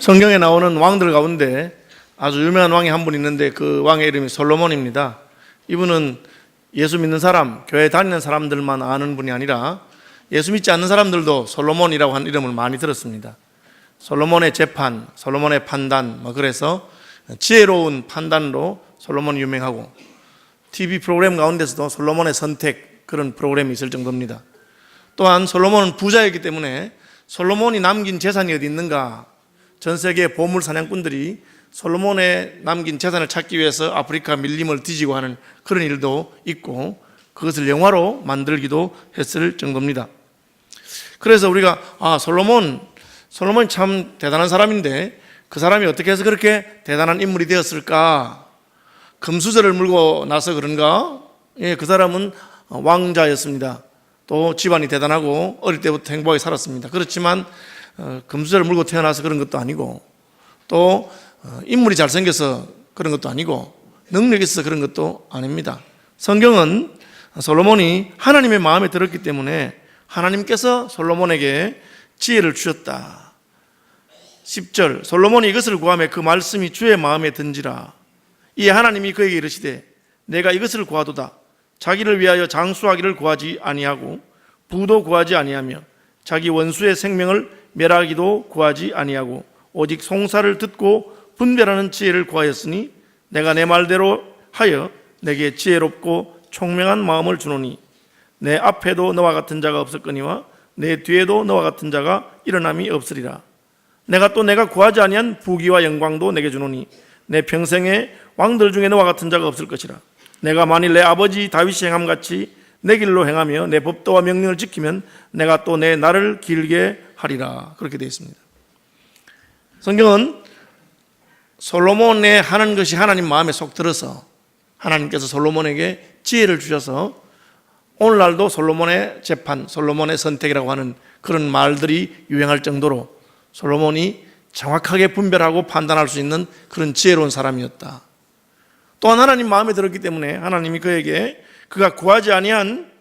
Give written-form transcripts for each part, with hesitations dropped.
성경에 나오는 왕들 가운데 아주 유명한 왕이 한 분 있는데 그 왕의 이름이 솔로몬입니다. 이분은 예수 믿는 사람, 교회 다니는 사람들만 아는 분이 아니라 예수 믿지 않는 사람들도 솔로몬이라고 하는 이름을 많이 들었습니다. 솔로몬의 재판, 솔로몬의 판단, 그래서 지혜로운 판단으로 솔로몬이 유명하고 TV 프로그램 가운데서도 솔로몬의 선택 그런 프로그램이 있을 정도입니다. 또한 솔로몬은 부자였기 때문에 솔로몬이 남긴 재산이 어디 있는가, 전 세계 보물 사냥꾼들이 솔로몬의 남긴 재산을 찾기 위해서 아프리카 밀림을 뒤지고 하는 그런 일도 있고 그것을 영화로 만들기도 했을 정도입니다. 그래서 우리가 솔로몬이 참 대단한 사람인데 그 사람이 어떻게 해서 그렇게 대단한 인물이 되었을까? 금수저를 물고 나서 그런가? 그 사람은 왕자였습니다. 또 집안이 대단하고 어릴 때부터 행복하게 살았습니다. 그렇지만 금수저를 물고 태어나서 그런 것도 아니고 또 인물이 잘생겨서 그런 것도 아니고 능력이 있어서 그런 것도 아닙니다. 성경은 솔로몬이 하나님의 마음에 들었기 때문에 하나님께서 솔로몬에게 지혜를 주셨다. 10절 솔로몬이 이것을 구하매 그 말씀이 주의 마음에 든지라. 이에 하나님이 그에게 이르시되 내가 이것을 구하도다. 자기를 위하여 장수하기를 구하지 아니하고 부도 구하지 아니하며 자기 원수의 생명을 멸하기도 구하지 아니하고 오직 송사를 듣고 분별하는 지혜를 구하였으니 내가 내 말대로 하여 내게 지혜롭고 총명한 마음을 주노니 내 앞에도 너와 같은 자가 없었거니와 내 뒤에도 너와 같은 자가 일어남이 없으리라. 내가 구하지 아니한 부귀와 영광도 내게 주노니 내 평생에 왕들 중에 너와 같은 자가 없을 것이라. 내가 만일 내 아버지 다윗이 행함같이 내 길로 행하며 내 법도와 명령을 지키면 내가 또 내 날을 길게 하리라. 그렇게 되어 있습니다. 성경은 솔로몬의 하는 것이 하나님 마음에 속 들어서 하나님께서 솔로몬에게 지혜를 주셔서 오늘날도 솔로몬의 재판, 솔로몬의 선택이라고 하는 그런 말들이 유행할 정도로 솔로몬이 정확하게 분별하고 판단할 수 있는 그런 지혜로운 사람이었다. 또한 하나님 마음에 들었기 때문에 하나님이 그에게 그가 구하지 아니한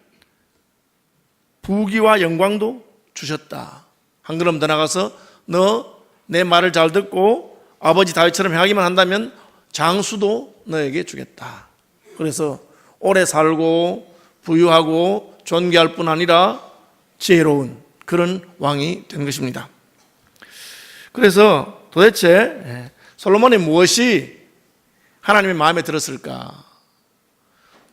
부귀와 영광도 주셨다. 한 걸음 더 나가서 너 내 말을 잘 듣고 아버지 다윗처럼 행하기만 한다면 장수도 너에게 주겠다. 그래서 오래 살고 부유하고 존귀할 뿐 아니라 지혜로운 그런 왕이 된 것입니다. 그래서 도대체 솔로몬이 무엇이 하나님의 마음에 들었을까?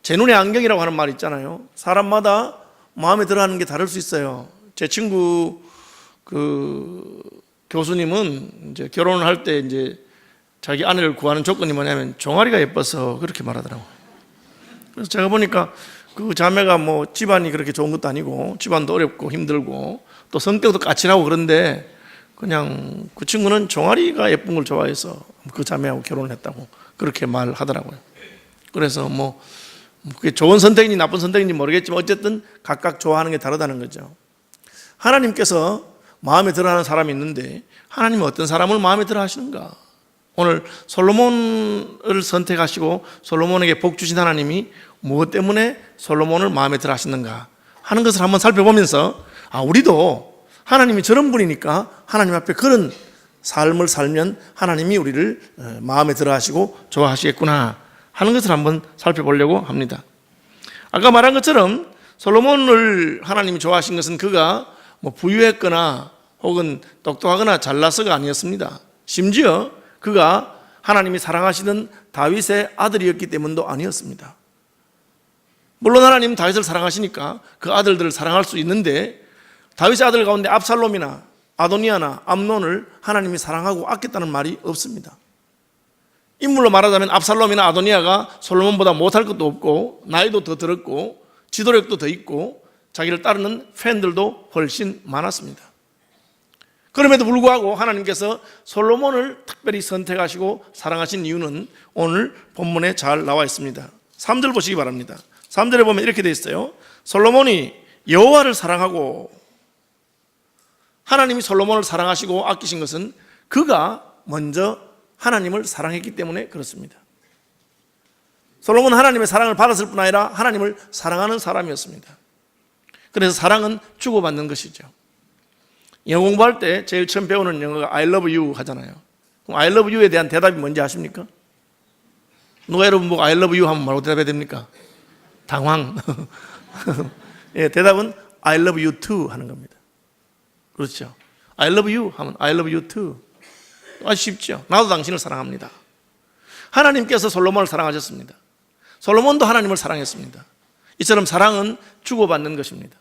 제 눈의 안경이라고 하는 말이 있잖아요. 사람마다 마음에 들어하는 게 다를 수 있어요. 제 친구 교수님은 이제 결혼을 할 때 이제 자기 아내를 구하는 조건이 뭐냐면 종아리가 예뻐서 그렇게 말하더라고요. 그래서 제가 보니까 그 자매가 뭐 집안이 그렇게 좋은 것도 아니고 집안도 어렵고 힘들고 또 성격도 까칠하고 그런데 그냥 그 친구는 종아리가 예쁜 걸 좋아해서 그 자매하고 결혼을 했다고 그렇게 말하더라고요. 그래서 뭐 그게 좋은 선택인지 나쁜 선택인지 모르겠지만 어쨌든 각각 좋아하는 게 다르다는 거죠. 하나님께서 마음에 들어하는 사람이 있는데 하나님은 어떤 사람을 마음에 들어 하시는가? 오늘 솔로몬을 선택하시고 솔로몬에게 복 주신 하나님이 무엇 때문에 솔로몬을 마음에 들어 하시는가 하는 것을 한번 살펴보면서 우리도 하나님이 저런 분이니까 하나님 앞에 그런 삶을 살면 하나님이 우리를 마음에 들어 하시고 좋아하시겠구나 하는 것을 한번 살펴보려고 합니다. 아까 말한 것처럼 솔로몬을 하나님이 좋아하신 것은 그가 부유했거나 혹은 똑똑하거나 잘나서가 아니었습니다. 심지어 그가 하나님이 사랑하시는 다윗의 아들이었기 때문도 아니었습니다. 물론 하나님은 다윗을 사랑하시니까 그 아들들을 사랑할 수 있는데 다윗의 아들 가운데 압살롬이나 아도니아나 암논을 하나님이 사랑하고 아꼈다는 말이 없습니다. 인물로 말하자면 압살롬이나 아도니아가 솔로몬보다 못할 것도 없고 나이도 더 들었고 지도력도 더 있고 자기를 따르는 팬들도 훨씬 많았습니다. 그럼에도 불구하고 하나님께서 솔로몬을 특별히 선택하시고 사랑하신 이유는 오늘 본문에 잘 나와 있습니다. 3절 보시기 바랍니다. 3절에 보면 이렇게 되어 있어요. 솔로몬이 여호와를 사랑하고, 하나님이 솔로몬을 사랑하시고 아끼신 것은 그가 먼저 하나님을 사랑했기 때문에 그렇습니다. 솔로몬은 하나님의 사랑을 받았을 뿐 아니라 하나님을 사랑하는 사람이었습니다. 그래서 사랑은 주고받는 것이죠. 영어 공부할 때 제일 처음 배우는 영어가 I love you 하잖아요. 그럼 I love you에 대한 대답이 뭔지 아십니까? 누가 여러분 보고 I love you 하면 뭐라고 대답해야 됩니까? 당황. 예, 대답은 I love you too 하는 겁니다. 그렇죠. I love you 하면 I love you too. 아주 쉽죠. 나도 당신을 사랑합니다. 하나님께서 솔로몬을 사랑하셨습니다. 솔로몬도 하나님을 사랑했습니다. 이처럼 사랑은 주고받는 것입니다.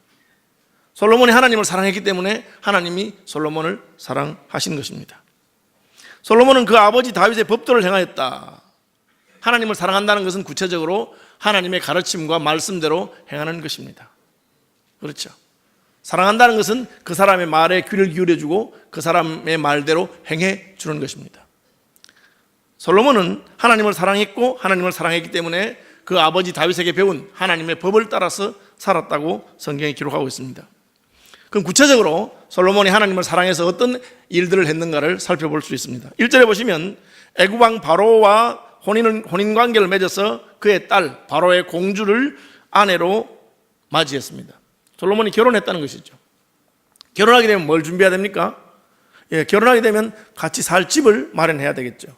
솔로몬이 하나님을 사랑했기 때문에 하나님이 솔로몬을 사랑하신 것입니다. 솔로몬은 그 아버지 다윗의 법도를 행하였다. 하나님을 사랑한다는 것은 구체적으로 하나님의 가르침과 말씀대로 행하는 것입니다. 그렇죠. 사랑한다는 것은 그 사람의 말에 귀를 기울여주고 그 사람의 말대로 행해 주는 것입니다. 솔로몬은 하나님을 사랑했고 하나님을 사랑했기 때문에 그 아버지 다윗에게 배운 하나님의 법을 따라서 살았다고 성경에 기록하고 있습니다. 그럼 구체적으로 솔로몬이 하나님을 사랑해서 어떤 일들을 했는가를 살펴볼 수 있습니다. 1절에 보시면 애굽 왕 바로와 혼인 관계를 맺어서 그의 딸 바로의 공주를 아내로 맞이했습니다. 솔로몬이 결혼했다는 것이죠. 결혼하게 되면 뭘 준비해야 됩니까? 예, 결혼하게 되면 같이 살 집을 마련해야 되겠죠.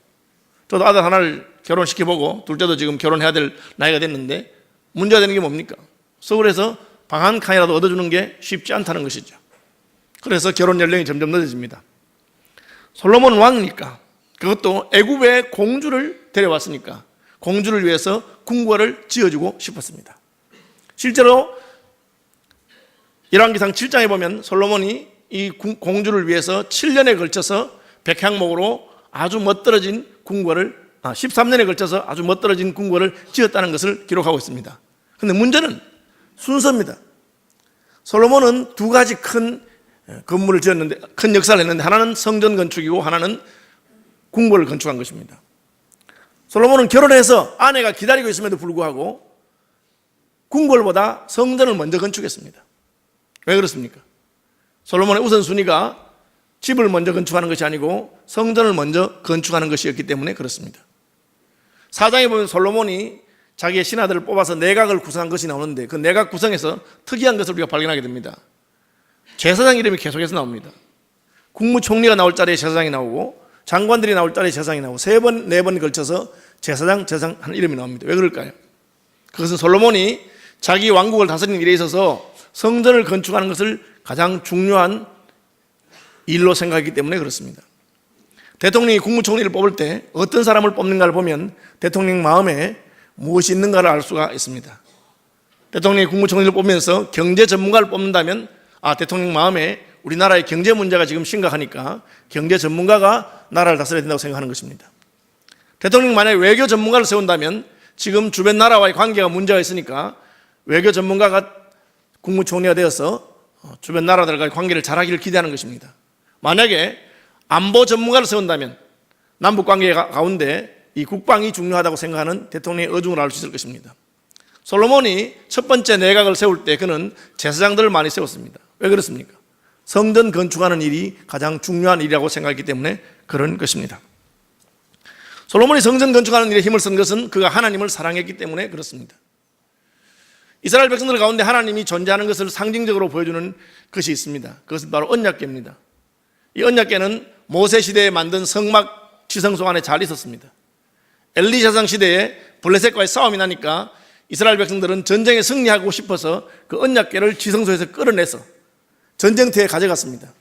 저도 아들 하나를 결혼시켜보고 둘째도 지금 결혼해야 될 나이가 됐는데 문제가 되는 게 뭡니까? 서울에서 방 한 칸이라도 얻어주는 게 쉽지 않다는 것이죠. 그래서 결혼 연령이 점점 늦어집니다. 솔로몬 왕이니까, 그것도 애굽의 공주를 데려왔으니까 공주를 위해서 궁궐을 지어주고 싶었습니다. 실제로 열왕기상 7장에 보면 솔로몬이 이 공주를 위해서 7년에 걸쳐서 백향목으로 아주 멋들어진 궁궐을 13년에 걸쳐서 아주 멋들어진 궁궐을 지었다는 것을 기록하고 있습니다. 그런데 문제는 순서입니다. 솔로몬은 두 가지 큰 건물을 지었는데, 큰 역사를 했는데, 하나는 성전 건축이고 하나는 궁궐을 건축한 것입니다. 솔로몬은 결혼해서 아내가 기다리고 있음에도 불구하고 궁궐보다 성전을 먼저 건축했습니다. 왜 그렇습니까? 솔로몬의 우선순위가 집을 먼저 건축하는 것이 아니고 성전을 먼저 건축하는 것이었기 때문에 그렇습니다. 4장에 보면 솔로몬이 자기의 신하들을 뽑아서 내각을 구성한 것이 나오는데 그 내각 구성에서 특이한 것을 우리가 발견하게 됩니다. 제사장 이름이 계속해서 나옵니다. 국무총리가 나올 자리에 제사장이 나오고 장관들이 나올 자리에 제사장이 나오고 3번, 4번 걸쳐서 제사장 하는 이름이 나옵니다. 왜 그럴까요? 그것은 솔로몬이 자기 왕국을 다스리는 일에 있어서 성전을 건축하는 것을 가장 중요한 일로 생각하기 때문에 그렇습니다. 대통령이 국무총리를 뽑을 때 어떤 사람을 뽑는가를 보면 대통령 마음에 무엇이 있는가를 알 수가 있습니다. 대통령이 국무총리를 뽑으면서 경제 전문가를 뽑는다면 대통령 마음에 우리나라의 경제 문제가 지금 심각하니까 경제 전문가가 나라를 다스려야 된다고 생각하는 것입니다. 대통령이 만약에 외교 전문가를 세운다면 지금 주변 나라와의 관계가 문제가 있으니까 외교 전문가가 국무총리가 되어서 주변 나라들과의 관계를 잘하기를 기대하는 것입니다. 만약에 안보 전문가를 세운다면 남북 관계 가운데 이 국방이 중요하다고 생각하는 대통령의 의중을 알 수 있을 것입니다. 솔로몬이 첫 번째 내각을 세울 때 그는 제사장들을 많이 세웠습니다. 왜 그렇습니까? 성전 건축하는 일이 가장 중요한 일이라고 생각했기 때문에 그런 것입니다. 솔로몬이 성전 건축하는 일에 힘을 쓴 것은 그가 하나님을 사랑했기 때문에 그렇습니다. 이스라엘 백성들 가운데 하나님이 존재하는 것을 상징적으로 보여주는 것이 있습니다. 그것은 바로 언약궤입니다. 이 언약궤는 모세 시대에 만든 성막 지성소 안에 잘 있었습니다. 엘리사상 시대에 블레셋과의 싸움이 나니까 이스라엘 백성들은 전쟁에 승리하고 싶어서 그 언약궤를 지성소에서 끌어내서 전쟁터에 가져갔습니다.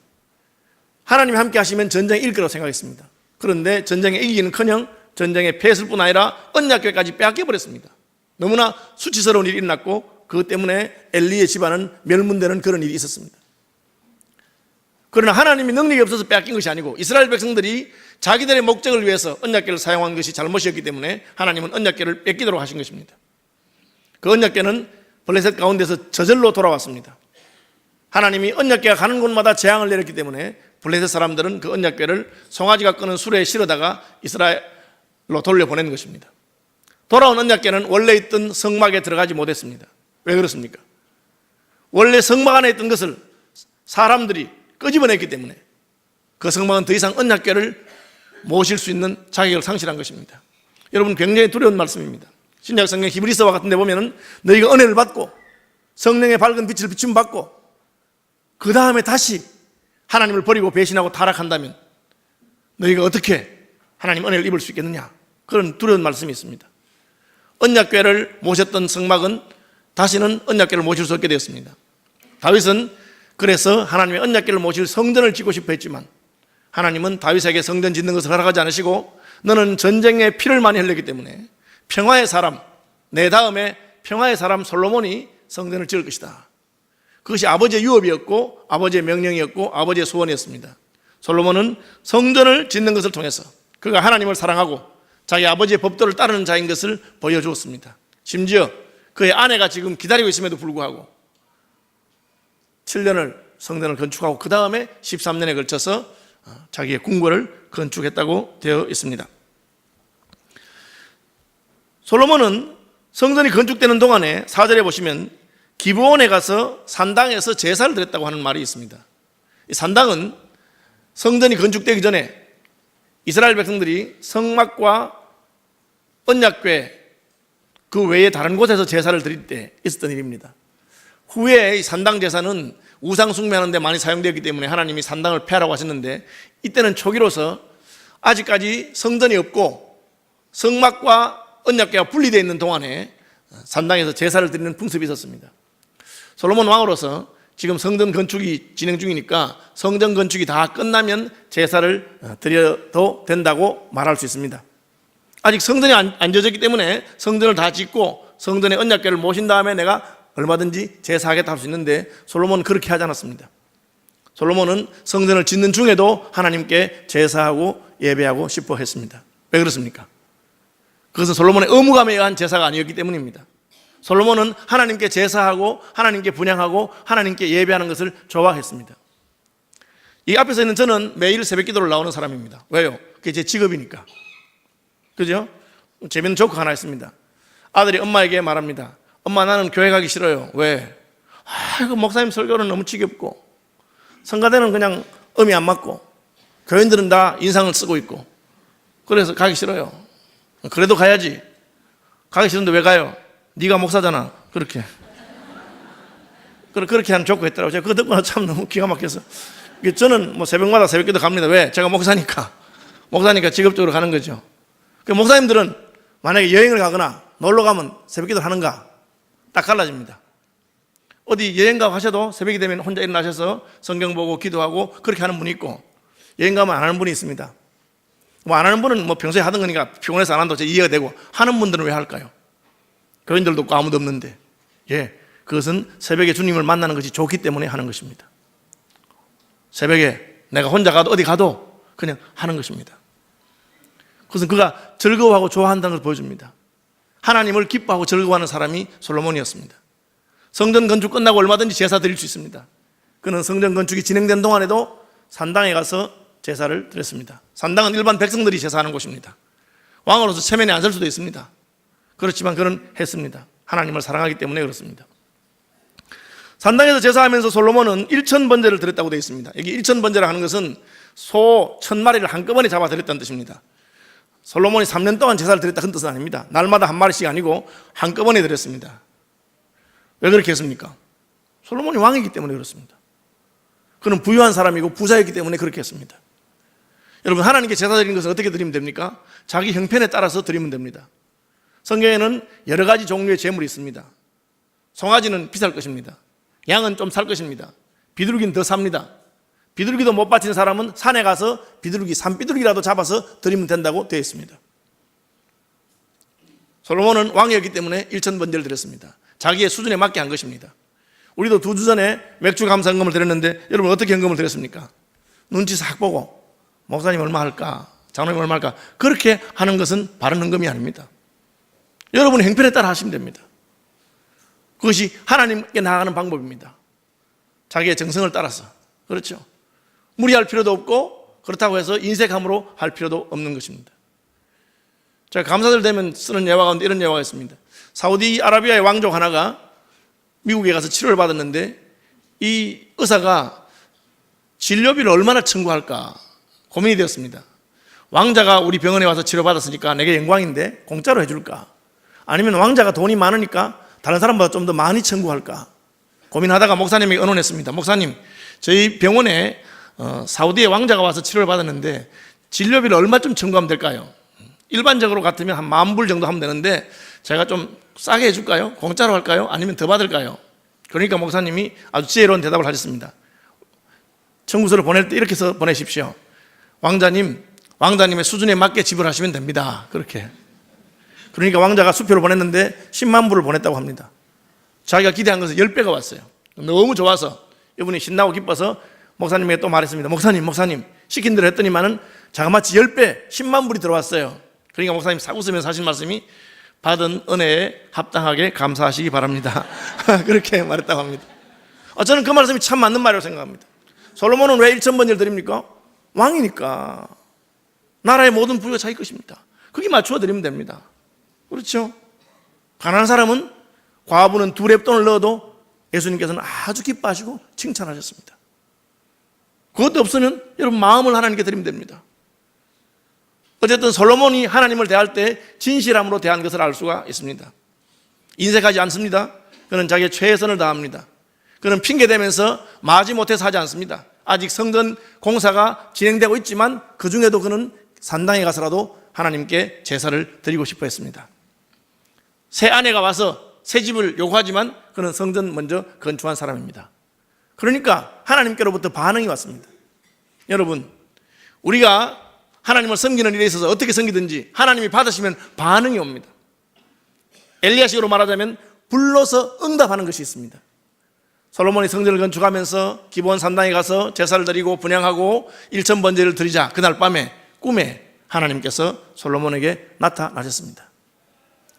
하나님이 함께 하시면 전쟁에 이길 거라고 생각했습니다. 그런데 전쟁에 이기기는커녕 전쟁에 패했을 뿐 아니라 언약궤까지 빼앗겨버렸습니다. 너무나 수치스러운 일이 일어났고 그것 때문에 엘리의 집안은 멸문되는 그런 일이 있었습니다. 그러나 하나님이 능력이 없어서 빼앗긴 것이 아니고 이스라엘 백성들이 자기들의 목적을 위해서 언약궤를 사용한 것이 잘못이었기 때문에 하나님은 언약궤를 뺏기도록 하신 것입니다. 그 언약궤는 블레셋 가운데서 저절로 돌아왔습니다. 하나님이 언약궤가 가는 곳마다 재앙을 내렸기 때문에 블레셋 사람들은 그 언약궤를 송아지가 끄는 수레에 실어다가 이스라엘로 돌려보낸 것입니다. 돌아온 언약궤는 원래 있던 성막에 들어가지 못했습니다. 왜 그렇습니까? 원래 성막 안에 있던 것을 사람들이 끄집어냈기 때문에 그 성막은 더 이상 언약궤를 모실 수 있는 자격을 상실한 것입니다. 여러분, 굉장히 두려운 말씀입니다. 신약 성경 히브리서와 같은 데 보면은 너희가 은혜를 받고 성령의 밝은 빛을 비춤 받고 그 다음에 다시 하나님을 버리고 배신하고 타락한다면 너희가 어떻게 하나님 은혜를 입을 수 있겠느냐, 그런 두려운 말씀이 있습니다. 언약궤를 모셨던 성막은 다시는 언약궤를 모실 수 없게 되었습니다. 다윗은 그래서 하나님의 언약궤를 모실 성전을 짓고 싶어 했지만 하나님은 다윗에게 성전 짓는 것을 허락하지 않으시고 너는 전쟁에 피를 많이 흘렸기 때문에 평화의 사람, 내 다음에 평화의 사람 솔로몬이 성전을 지을 것이다. 그것이 아버지의 유업이었고 아버지의 명령이었고 아버지의 소원이었습니다. 솔로몬은 성전을 짓는 것을 통해서 그가 하나님을 사랑하고 자기 아버지의 법도를 따르는 자인 것을 보여주었습니다. 심지어 그의 아내가 지금 기다리고 있음에도 불구하고 7년을 성전을 건축하고 그 다음에 13년에 걸쳐서 자기의 궁궐을 건축했다고 되어 있습니다. 솔로몬은 성전이 건축되는 동안에 4절에 보시면 기브온에 가서 산당에서 제사를 드렸다고 하는 말이 있습니다. 이 산당은 성전이 건축되기 전에 이스라엘 백성들이 성막과 언약궤 그 외에 다른 곳에서 제사를 드릴 때 있었던 일입니다. 후에 이 산당 제사는 우상 숭배하는 데 많이 사용되었기 때문에 하나님이 산당을 폐하라고 하셨는데, 이때는 초기로서 아직까지 성전이 없고 성막과 언약궤가 분리되어 있는 동안에 산당에서 제사를 드리는 풍습이 있었습니다. 솔로몬 왕으로서 지금 성전 건축이 진행 중이니까 성전 건축이 다 끝나면 제사를 드려도 된다고 말할 수 있습니다. 아직 성전이 안 지어졌기 때문에 성전을 다 짓고 성전의 언약궤를 모신 다음에 내가 얼마든지 제사하겠다 할 수 있는데 솔로몬은 그렇게 하지 않았습니다. 솔로몬은 성전을 짓는 중에도 하나님께 제사하고 예배하고 싶어 했습니다. 왜 그렇습니까? 그것은 솔로몬의 의무감에 의한 제사가 아니었기 때문입니다. 솔로몬은 하나님께 제사하고 하나님께 분향하고 하나님께 예배하는 것을 좋아했습니다. 이 앞에서 있는 저는 매일 새벽 기도를 나오는 사람입니다. 왜요? 그게 제 직업이니까. 그죠? 재밌는 조크 하나 있습니다. 아들이 엄마에게 말합니다. 엄마, 나는 교회 가기 싫어요. 왜? 그 목사님 설교는 너무 지겹고 성가대는 그냥 음이 안 맞고 교인들은 다 인상을 쓰고 있고 그래서 가기 싫어요. 그래도 가야지. 가기 싫은데 왜 가요? 네가 목사잖아. 그렇게 하는 조크 했더라고요. 제가 그거 듣고 참 너무 기가 막혀서. 저는 뭐 새벽마다 새벽기도 갑니다. 왜? 제가 목사니까 직업적으로 가는 거죠. 목사님들은 만약에 여행을 가거나 놀러 가면 새벽기도를 하는가? 딱 갈라집니다. 어디 여행 가고 하셔도 새벽이 되면 혼자 일어나셔서 성경 보고 기도하고 그렇게 하는 분이 있고, 여행 가면 안 하는 분이 있습니다. 뭐 안 하는 분은 뭐 평소에 하던 거니까 피곤해서 안 한다고 제 이해가 되고, 하는 분들은 왜 할까요? 교인들도 없고 아무도 없는데. 그것은 새벽에 주님을 만나는 것이 좋기 때문에 하는 것입니다. 새벽에 내가 혼자 가도 어디 가도 그냥 하는 것입니다. 그것은 그가 즐거워하고 좋아한다는 것을 보여줍니다. 하나님을 기뻐하고 즐거워하는 사람이 솔로몬이었습니다. 성전 건축 끝나고 얼마든지 제사 드릴 수 있습니다. 그는 성전 건축이 진행된 동안에도 산당에 가서 제사를 드렸습니다. 산당은 일반 백성들이 제사하는 곳입니다. 왕으로서 체면에 안 설 수도 있습니다. 그렇지만 그는 했습니다. 하나님을 사랑하기 때문에 그렇습니다. 산당에서 제사하면서 솔로몬은 1000번제를 드렸다고 되어 있습니다. 여기 1000번제라 하는 것은 소 1000마리를 한꺼번에 잡아 드렸다는 뜻입니다. 솔로몬이 3년 동안 제사를 드렸다 그런 뜻은 아닙니다. 날마다 한 마리씩 아니고 한꺼번에 드렸습니다. 왜 그렇게 했습니까? 솔로몬이 왕이기 때문에 그렇습니다. 그는 부유한 사람이고 부자였기 때문에 그렇게 했습니다. 여러분, 하나님께 제사 드리는 것은 어떻게 드리면 됩니까? 자기 형편에 따라서 드리면 됩니다. 성경에는 여러 가지 종류의 제물이 있습니다. 송아지는 비쌀 것입니다. 양은 좀 살 것입니다. 비둘기는 더 삽니다. 비둘기도 못 바치는 사람은 산에 가서 산비둘기라도 잡아서 드리면 된다고 되어 있습니다. 솔로몬은 왕이었기 때문에 1000번제를 드렸습니다. 자기의 수준에 맞게 한 것입니다. 우리도 2주 전에 맥주 감사 헌금을 드렸는데 여러분 어떻게 헌금을 드렸습니까? 눈치 싹 보고 목사님 얼마 할까? 장로님 얼마 할까? 그렇게 하는 것은 바른 헌금이 아닙니다. 여러분의 형편에 따라 하시면 됩니다. 그것이 하나님께 나아가는 방법입니다. 자기의 정성을 따라서. 그렇죠? 무리할 필요도 없고 그렇다고 해서 인색함으로 할 필요도 없는 것입니다. 제가 감사절 되면 쓰는 예화 가운데 이런 예화가 있습니다. 사우디아라비아의 왕족 하나가 미국에 가서 치료를 받았는데 이 의사가 진료비를 얼마나 청구할까 고민이 되었습니다. 왕자가 우리 병원에 와서 치료받았으니까 내게 영광인데 공짜로 해줄까? 아니면 왕자가 돈이 많으니까 다른 사람보다 좀 더 많이 청구할까? 고민하다가 목사님에게 의논했습니다. 목사님, 저희 병원에 사우디의 왕자가 와서 치료를 받았는데 진료비를 얼마쯤 청구하면 될까요? 일반적으로 같으면 한 10,000불 정도 하면 되는데 제가 좀 싸게 해줄까요? 공짜로 할까요? 아니면 더 받을까요? 그러니까 목사님이 아주 지혜로운 대답을 하셨습니다. 청구서를 보낼 때 이렇게 해서 보내십시오. 왕자님의 수준에 맞게 지불하시면 됩니다. 그렇게. 그러니까 왕자가 수표를 보냈는데 10만 불을 보냈다고 합니다. 자기가 기대한 것은 10배가 왔어요. 너무 좋아서 이분이 신나고 기뻐서 목사님에게 또 말했습니다. 목사님 시킨 대로 했더니만은 자그마치 10배 10만 불이 들어왔어요. 그러니까 목사님 싹 웃으면서 하신 말씀이 받은 은혜에 합당하게 감사하시기 바랍니다. 그렇게 말했다고 합니다. 저는 그 말씀이 참 맞는 말이라고 생각합니다. 솔로몬은 왜 1,000번째를 드립니까? 왕이니까. 나라의 모든 부유가 자기 것입니다. 그게 맞추어 드리면 됩니다. 그렇죠? 가난한 사람은, 과부는 2렙돈을 넣어도 예수님께서는 아주 기뻐하시고 칭찬하셨습니다. 그것도 없으면 여러분 마음을 하나님께 드리면 됩니다. 어쨌든 솔로몬이 하나님을 대할 때 진실함으로 대한 것을 알 수가 있습니다. 인색하지 않습니다. 그는 자기의 최선을 다합니다. 그는 핑계대면서 마지못해서 하지 않습니다. 아직 성전 공사가 진행되고 있지만 그 중에도 그는 산당에 가서라도 하나님께 제사를 드리고 싶어 했습니다. 새 아내가 와서 새 집을 요구하지만 그는 성전 먼저 건축한 사람입니다. 그러니까 하나님께로부터 반응이 왔습니다. 여러분, 우리가 하나님을 섬기는 일에 있어서 어떻게 섬기든지 하나님이 받으시면 반응이 옵니다. 엘리야식으로 말하자면 불러서 응답하는 것이 있습니다. 솔로몬이 성전을 건축하면서 기브온 산당에 가서 제사를 드리고 분향하고 1,000번제를 드리자 그날 밤에 꿈에 하나님께서 솔로몬에게 나타나셨습니다.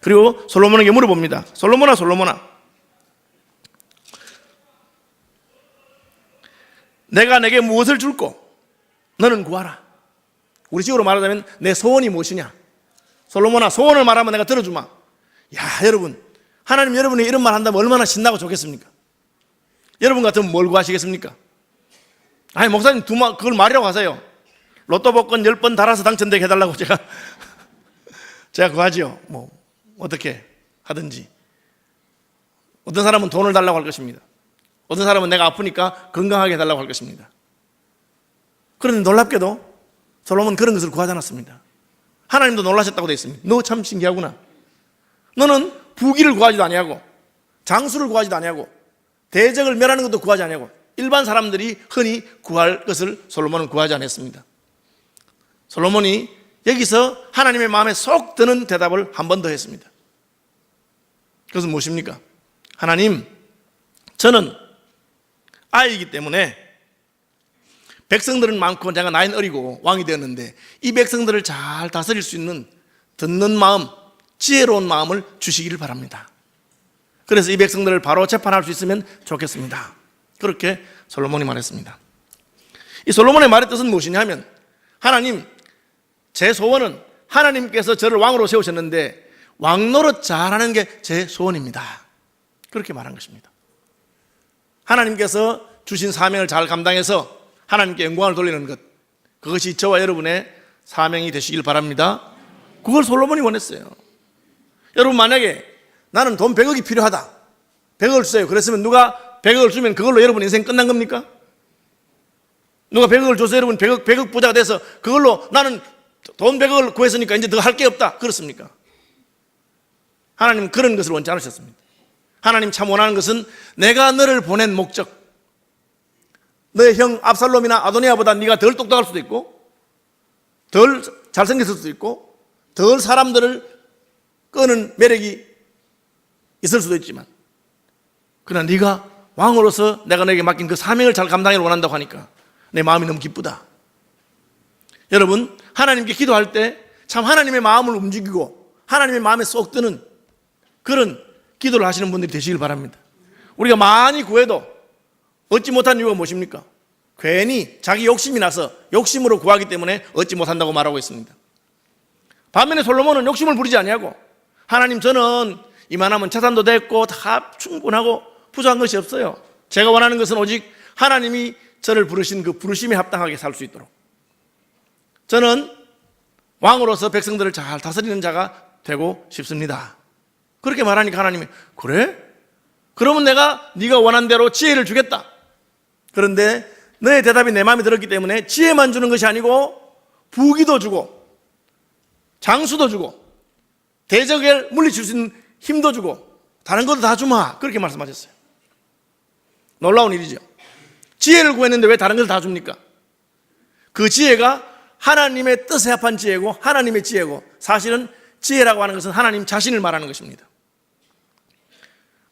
그리고 솔로몬에게 물어봅니다. 솔로몬아 내가 내게 무엇을 줄고 너는 구하라. 우리 식으로 말하자면 내 소원이 무엇이냐. 솔로몬아, 소원을 말하면 내가 들어주마. 야, 여러분, 하나님 여러분이 이런 말 한다면 얼마나 신나고 좋겠습니까? 여러분 같으면 뭘 구하시겠습니까? 아니, 목사님 그걸 말이라고 하세요. 로또 복권 10번 달아서 당첨되게 해달라고 제가 구하지요. 어떻게 하든지. 어떤 사람은 돈을 달라고 할 것입니다. 어떤 사람은 내가 아프니까 건강하게 해달라고 할 것입니다. 그런데 놀랍게도 솔로몬은 그런 것을 구하지 않았습니다. 하나님도 놀라셨다고 되어 있습니다. 너 참 신기하구나. 너는 부귀를 구하지도 아니하고 장수를 구하지도 아니하고 대적을 멸하는 것도 구하지 아니하고 일반 사람들이 흔히 구할 것을 솔로몬은 구하지 않았습니다. 솔로몬이 여기서 하나님의 마음에 쏙 드는 대답을 한 번 더 했습니다. 그것은 무엇입니까? 하나님, 저는 아이이기 때문에 백성들은 많고 제가 나이는 어리고 왕이 되었는데 이 백성들을 잘 다스릴 수 있는 듣는 마음, 지혜로운 마음을 주시기를 바랍니다. 그래서 이 백성들을 바로 재판할 수 있으면 좋겠습니다. 그렇게 솔로몬이 말했습니다. 이 솔로몬의 말의 뜻은 무엇이냐면, 하나님, 제 소원은 하나님께서 저를 왕으로 세우셨는데 왕 노릇 잘하는 게 제 소원입니다. 그렇게 말한 것입니다. 하나님께서 주신 사명을 잘 감당해서 하나님께 영광을 돌리는 것, 그것이 저와 여러분의 사명이 되시길 바랍니다. 그걸 솔로몬이 원했어요. 여러분, 만약에 나는 돈 100억이 필요하다, 100억을 주세요. 그랬으면 누가 100억을 주면 그걸로 여러분 인생 끝난 겁니까? 누가 100억을 줘서 여러분 100억 부자가 돼서 그걸로 나는 돈 100억을 구했으니까 이제 더 할 게 없다, 그렇습니까? 하나님은 그런 것을 원치 않으셨습니다. 하나님 참 원하는 것은 내가 너를 보낸 목적, 너의 형 압살롬이나 아도니아보다 네가 덜 똑똑할 수도 있고 덜 잘생겼을 수도 있고 덜 사람들을 끄는 매력이 있을 수도 있지만, 그러나 네가 왕으로서 내가 너에게 맡긴 그 사명을 잘 감당하기를 원한다고 하니까 내 마음이 너무 기쁘다. 여러분, 하나님께 기도할 때 참 하나님의 마음을 움직이고 하나님의 마음에 쏙 드는 그런 기도를 하시는 분들이 되시길 바랍니다. 우리가 많이 구해도 얻지 못한 이유가 무엇입니까? 괜히 자기 욕심이 나서 욕심으로 구하기 때문에 얻지 못한다고 말하고 있습니다. 반면에 솔로몬은 욕심을 부리지 아니하고, 하나님, 저는 이만하면 재산도 됐고 다 충분하고 부족한 것이 없어요. 제가 원하는 것은 오직 하나님이 저를 부르신 그 부르심에 합당하게 살 수 있도록, 저는 왕으로서 백성들을 잘 다스리는 자가 되고 싶습니다. 그렇게 말하니까 하나님이, 그래? 그러면 내가 네가 원한 대로 지혜를 주겠다. 그런데 너의 대답이 내 마음에 들었기 때문에 지혜만 주는 것이 아니고 부귀도 주고 장수도 주고 대적을 물리칠 수 있는 힘도 주고 다른 것도 다 주마, 그렇게 말씀하셨어요. 놀라운 일이죠. 지혜를 구했는데 왜 다른 것을 다 줍니까? 그 지혜가 하나님의 뜻에 합한 지혜고 하나님의 지혜고, 사실은 지혜라고 하는 것은 하나님 자신을 말하는 것입니다.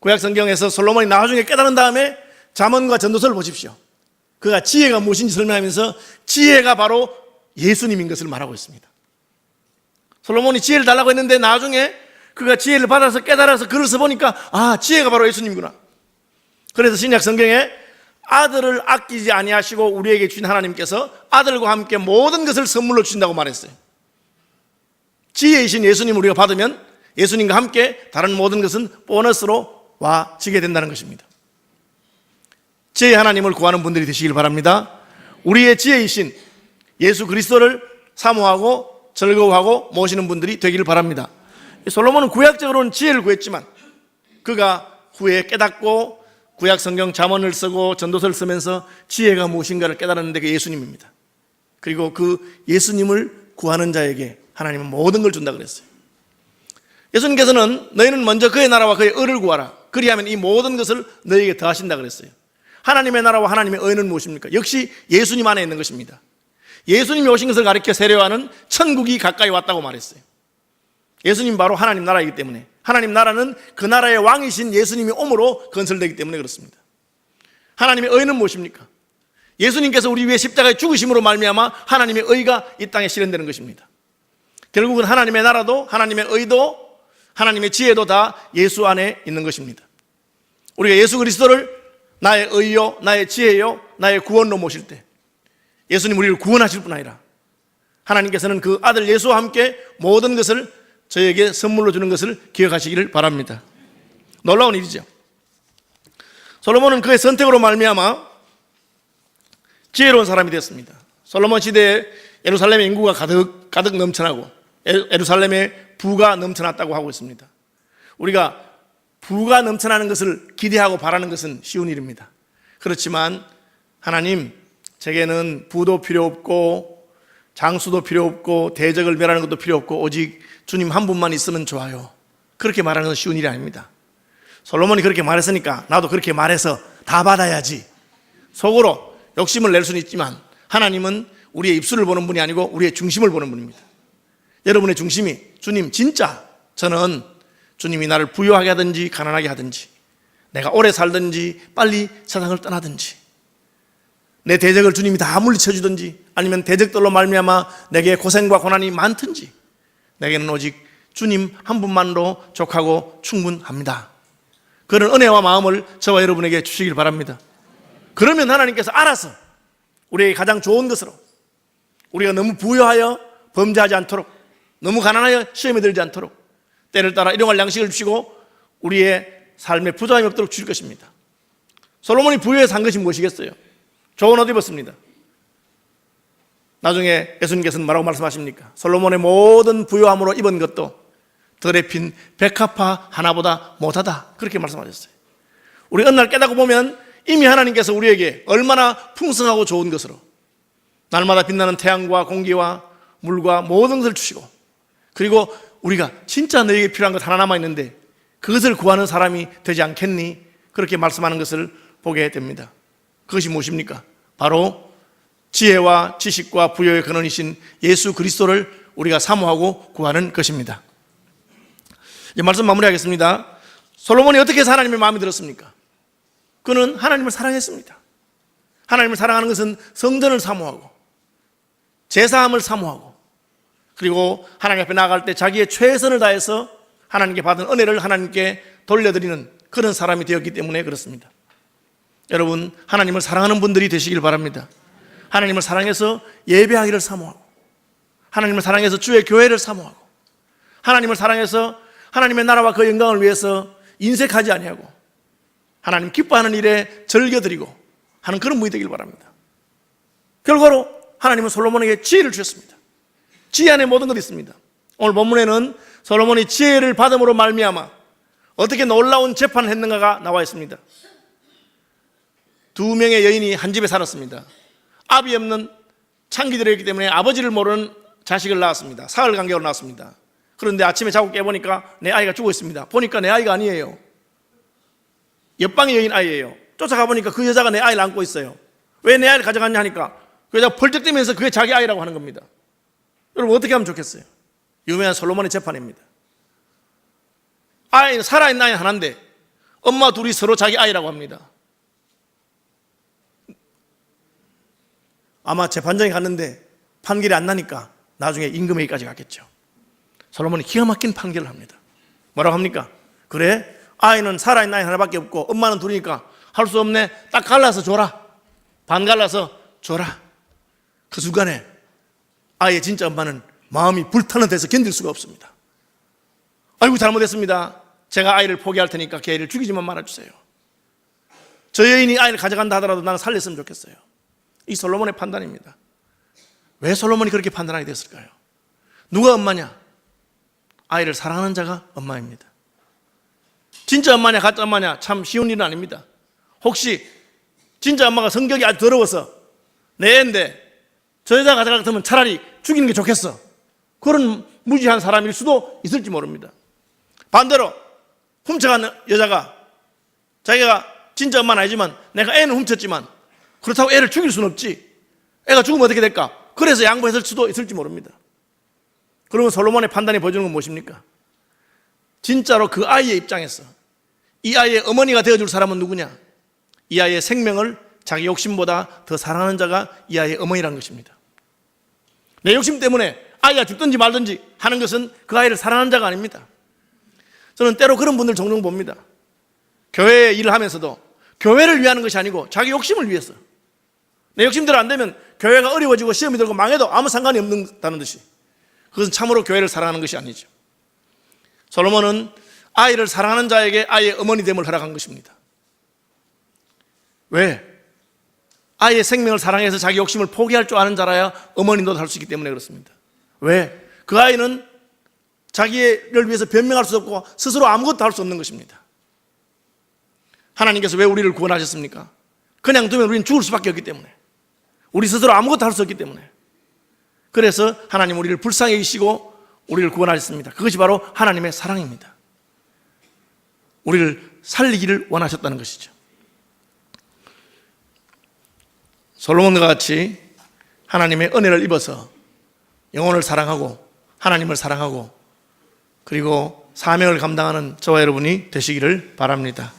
구약 성경에서 솔로몬이 나중에 깨달은 다음에 잠언과 전도서를 보십시오. 그가 지혜가 무엇인지 설명하면서 지혜가 바로 예수님인 것을 말하고 있습니다. 솔로몬이 지혜를 달라고 했는데 나중에 그가 지혜를 받아서 깨달아서 글을 써보니까 아, 지혜가 바로 예수님이구나. 그래서 신약 성경에 아들을 아끼지 아니하시고 우리에게 주신 하나님께서 아들과 함께 모든 것을 선물로 주신다고 말했어요. 지혜이신 예수님을 우리가 받으면 예수님과 함께 다른 모든 것은 보너스로 와지게 된다는 것입니다. 지혜의 하나님을 구하는 분들이 되시길 바랍니다. 우리의 지혜이신 예수 그리스도를 사모하고 즐거워하고 모시는 분들이 되기를 바랍니다. 솔로몬은 구약적으로는 지혜를 구했지만 그가 후에 깨닫고 구약 성경 잠언을 쓰고 전도서를 쓰면서 지혜가 무엇인가를 깨달았는데 그 예수님입니다. 그리고 그 예수님을 구하는 자에게 하나님은 모든 걸 준다 그랬어요. 예수님께서는 너희는 먼저 그의 나라와 그의 의를 구하라, 그리하면 이 모든 것을 너희에게 더하신다 그랬어요. 하나님의 나라와 하나님의 의는 무엇입니까? 역시 예수님 안에 있는 것입니다. 예수님이 오신 것을 가리켜 세례요한은 천국이 가까이 왔다고 말했어요. 예수님 바로 하나님 나라이기 때문에, 하나님 나라는 그 나라의 왕이신 예수님이 옴으로 건설되기 때문에 그렇습니다. 하나님의 의는 무엇입니까? 예수님께서 우리 위해 십자가에 죽으심으로 말미암아 하나님의 의가 이 땅에 실현되는 것입니다. 결국은 하나님의 나라도 하나님의 의도 하나님의 지혜도 다 예수 안에 있는 것입니다. 우리가 예수 그리스도를 나의 의요, 나의 지혜요, 나의 구원로 모실 때 예수님 우리를 구원하실 뿐 아니라 하나님께서는 그 아들 예수와 함께 모든 것을 저에게 선물로 주는 것을 기억하시기를 바랍니다. 놀라운 일이죠. 솔로몬은 그의 선택으로 말미암아 지혜로운 사람이 되었습니다. 솔로몬 시대에 예루살렘의 인구가 가득 넘쳐나고 예루살렘에 부가 넘쳐났다고 하고 있습니다. 우리가 부가 넘쳐나는 것을 기대하고 바라는 것은 쉬운 일입니다. 그렇지만 하나님, 제게는 부도 필요 없고 장수도 필요 없고 대적을 멸하는 것도 필요 없고 오직 주님 한 분만 있으면 좋아요, 그렇게 말하는 건 쉬운 일이 아닙니다. 솔로몬이 그렇게 말했으니까 나도 그렇게 말해서 다 받아야지 속으로 욕심을 낼 수는 있지만 하나님은 우리의 입술을 보는 분이 아니고 우리의 중심을 보는 분입니다. 여러분의 중심이 주님, 진짜 저는 주님이 나를 부유하게 하든지 가난하게 하든지 내가 오래 살든지 빨리 세상을 떠나든지 내 대적을 주님이 다 물리쳐 주든지 아니면 대적들로 말미암아 내게 고생과 고난이 많든지 내게는 오직 주님 한 분만으로 족하고 충분합니다. 그런 은혜와 마음을 저와 여러분에게 주시길 바랍니다. 그러면 하나님께서 알아서 우리에게 가장 좋은 것으로, 우리가 너무 부유하여 범죄하지 않도록, 너무 가난하여 시험에 들지 않도록 때를 따라 일용할 양식을 주시고 우리의 삶에 부족함이 없도록 주실 것입니다. 솔로몬이 부유해서 산 것이 무엇이겠어요? 좋은 옷 입었습니다. 나중에 예수님께서는 뭐라고 말씀하십니까? 솔로몬의 모든 부유함으로 입은 것도 덜에 핀 백합화 하나보다 못하다, 그렇게 말씀하셨어요. 우리 어느 날 깨닫고 보면 이미 하나님께서 우리에게 얼마나 풍성하고 좋은 것으로 날마다 빛나는 태양과 공기와 물과 모든 것을 주시고, 그리고 우리가 진짜 너에게 필요한 것 하나 남아있는데 그것을 구하는 사람이 되지 않겠니? 그렇게 말씀하는 것을 보게 됩니다. 그것이 무엇입니까? 바로 지혜와 지식과 부여의 근원이신 예수 그리스도를 우리가 사모하고 구하는 것입니다. 이제 말씀 마무리하겠습니다. 솔로몬이 어떻게 해서 하나님의 마음에 들었습니까? 그는 하나님을 사랑했습니다. 하나님을 사랑하는 것은 성전을 사모하고 제사함을 사모하고 그리고 하나님 앞에 나아갈 때 자기의 최선을 다해서 하나님께 받은 은혜를 하나님께 돌려드리는 그런 사람이 되었기 때문에 그렇습니다. 여러분, 하나님을 사랑하는 분들이 되시길 바랍니다. 하나님을 사랑해서 예배하기를 사모하고 하나님을 사랑해서 주의 교회를 사모하고 하나님을 사랑해서 하나님의 나라와 그 영광을 위해서 인색하지 아니하고 하나님 기뻐하는 일에 즐겨드리고 하는 그런 분이 되길 바랍니다. 결과로 하나님은 솔로몬에게 지혜를 주셨습니다. 지혜 안에 모든 것이 있습니다. 오늘 본문에는 솔로몬이 지혜를 받음으로 말미암아 어떻게 놀라운 재판을 했는가가 나와 있습니다. 두 명의 여인이 한 집에 살았습니다. 아비 없는 창기들이었기 때문에 아버지를 모르는 자식을 낳았습니다. 사흘 간격으로 낳았습니다. 그런데 아침에 자고 깨보니까 내 아이가 죽어 있습니다. 보니까 내 아이가 아니에요. 옆방의 여인 아이예요. 쫓아가 보니까 그 여자가 내 아이를 안고 있어요. 왜 내 아이를 가져갔냐 하니까 그 여자가 펄쩍대면서 그게 자기 아이라고 하는 겁니다. 여러분 어떻게 하면 좋겠어요? 유명한 솔로몬의 재판입니다. 아이는 살아있는 아이는 하나인데 엄마 둘이 서로 자기 아이라고 합니다. 아마 재판장에 갔는데 판결이 안 나니까 나중에 임금에게까지 갔겠죠. 솔로몬이 기가 막힌 판결을 합니다. 뭐라고 합니까? 그래? 아이는 살아있는 아이 하나밖에 없고 엄마는 둘이니까 할 수 없네. 딱 갈라서 줘라. 반 갈라서 줘라. 그 순간에 아이의 진짜 엄마는 마음이 불타는 데서 견딜 수가 없습니다. 아이고 잘못했습니다. 제가 아이를 포기할 테니까 걔를 죽이지만 말아주세요. 저 여인이 아이를 가져간다 하더라도 나는 살렸으면 좋겠어요. 이 솔로몬의 판단입니다. 왜 솔로몬이 그렇게 판단하게 됐을까요? 누가 엄마냐? 아이를 사랑하는 자가 엄마입니다. 진짜 엄마냐 가짜 엄마냐 참 쉬운 일은 아닙니다. 혹시 진짜 엄마가 성격이 아주 더러워서 내 애인데 저 여자 가져갈 것 같으면 차라리 죽이는 게 좋겠어, 그런 무지한 사람일 수도 있을지 모릅니다. 반대로 훔쳐간 여자가 자기가 진짜 엄마는 아니지만 내가 애는 훔쳤지만 그렇다고 애를 죽일 수는 없지, 애가 죽으면 어떻게 될까, 그래서 양보했을 수도 있을지 모릅니다. 그러면 솔로몬의 판단이 보여주는 건 무엇입니까? 진짜로 그 아이의 입장에서 이 아이의 어머니가 되어줄 사람은 누구냐? 이 아이의 생명을 자기 욕심보다 더 사랑하는 자가 이 아이의 어머니라는 것입니다. 내 욕심 때문에 아이가 죽든지 말든지 하는 것은 그 아이를 사랑하는 자가 아닙니다. 저는 때로 그런 분들 종종 봅니다. 교회 일을 하면서도 교회를 위하는 것이 아니고 자기 욕심을 위해서, 내 욕심대로 안 되면 교회가 어려워지고 시험이 들고 망해도 아무 상관이 없다는 듯이, 그것은 참으로 교회를 사랑하는 것이 아니죠. 솔로몬은 아이를 사랑하는 자에게 아이의 어머니 됨을 허락한 것입니다. 왜? 아이의 생명을 사랑해서 자기 욕심을 포기할 줄 아는 자라야 어머니 노릇할 수 있기 때문에 그렇습니다. 왜? 그 아이는 자기를 위해서 변명할 수 없고 스스로 아무것도 할 수 없는 것입니다. 하나님께서 왜 우리를 구원하셨습니까? 그냥 두면 우리는 죽을 수밖에 없기 때문에, 우리 스스로 아무것도 할 수 없기 때문에. 그래서 하나님 우리를 불쌍히 여기시고 우리를 구원하셨습니다. 그것이 바로 하나님의 사랑입니다. 우리를 살리기를 원하셨다는 것이죠. 솔로몬과 같이 하나님의 은혜를 입어서 영혼을 사랑하고 하나님을 사랑하고 그리고 사명을 감당하는 저와 여러분이 되시기를 바랍니다.